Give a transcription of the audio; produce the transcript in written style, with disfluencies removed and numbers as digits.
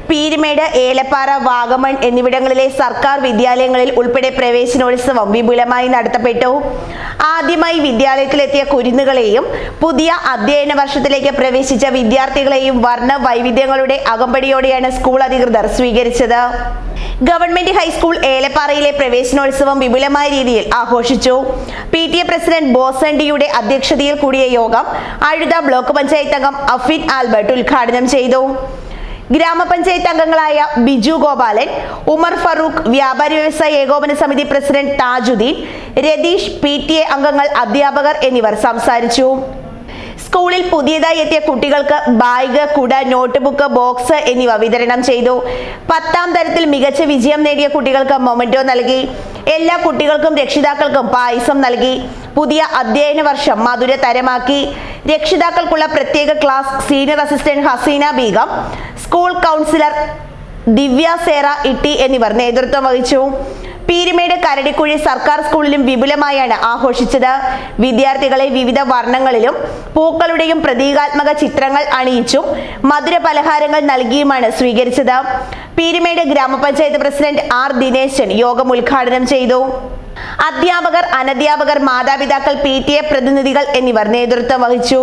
പീരുമേട്, ഏലപ്പാറ, വാഗമൺ എന്നിവിടങ്ങളിലെ സർക്കാർ വിദ്യാലയങ്ങളിൽ ഉൾപ്പെടെ പ്രവേശനോത്സവം വിപുലമായി നടത്തപ്പെട്ടു. ആദ്യമായി വിദ്യാലയത്തിലെത്തിയ കുരുന്നുകളെയും പുതിയ അധ്യയന വർഷത്തിലേക്ക് പ്രവേശിച്ച വിദ്യാർത്ഥികളെയും വർണ്ണ വൈവിധ്യങ്ങളുടെ അകമ്പടിയോടെയാണ് സ്കൂൾ അധികൃതർ സ്വീകരിച്ചത്. ഗവൺമെന്റ് ഹൈസ്കൂൾ ഏലപ്പാറയിലെ പ്രവേശനോത്സവം വിപുലമായ രീതിയിൽ ആഘോഷിച്ചു. PTA പ്രസിഡന്റ് ബോസണ്ടിയുടെ അധ്യക്ഷതയിൽ കൂടിയ യോഗം അഴുത ബ്ലോക്ക് പഞ്ചായത്ത് അംഗം അഫിൻ ആൽബർട്ട് ഉദ്ഘാടനം ചെയ്തു. ഗ്രാമപഞ്ചായത്ത് അംഗങ്ങളായ ബിജു ഗോപാലൻ, ഉമർ ഫറൂഖ്, വ്യാപാരി വ്യവസായ ഏകോപന സമിതി പ്രസിഡന്റ് താജുദ്ദീൻ, രതീഷ്, PTA അംഗങ്ങൾ, അധ്യാപകർ എന്നിവർ സംസാരിച്ചു. സ്കൂളിൽ പുതിയതായി എത്തിയ കുട്ടികൾക്ക് ബാഗ്, കുട, നോട്ട്ബുക്ക്, ബോക്സ് എന്നിവ വിതരണം ചെയ്തു. 10ാം തരത്തിൽ മികച്ച വിജയം നേടിയ കുട്ടികൾക്ക് മൊമെന്റോ നൽകി. എല്ലാ കുട്ടികൾക്കും രക്ഷിതാക്കൾക്കും പായസം നൽകി. പുതിയ അധ്യയന വർഷം മധുര തരമാക്കി. രക്ഷിതാക്കൾക്കുള്ള പ്രത്യേക class senior assistant Haseena Begum, school counsellor Divya Sera Itty എന്നിവർ നേതൃത്വം വഹിച്ചു. പീരുമേട് കരടിക്കുഴി സർക്കാർ സ്കൂളിലും വിപുലമായാണ് ആഘോഷിച്ചത്. വിദ്യാർത്ഥികളെ വിവിധ വർണ്ണങ്ങളിലും പൂക്കളുടെയും പ്രതീകാത്മക ചിത്രങ്ങൾ അണിയിച്ചും മധുര പലഹാരങ്ങൾ നൽകിയുമാണ് സ്വീകരിച്ചത്. പീരുമേട് ഗ്രാമപഞ്ചായത്ത് പ്രസിഡന്റ് R ദിനേശൻ യോഗം ഉദ്ഘാടനം ചെയ്തു. അധ്യാപകർ, അനധ്യാപകർ, മാതാപിതാക്കൾ, PTA പ്രതിനിധികൾ എന്നിവർ നേതൃത്വം വഹിച്ചു.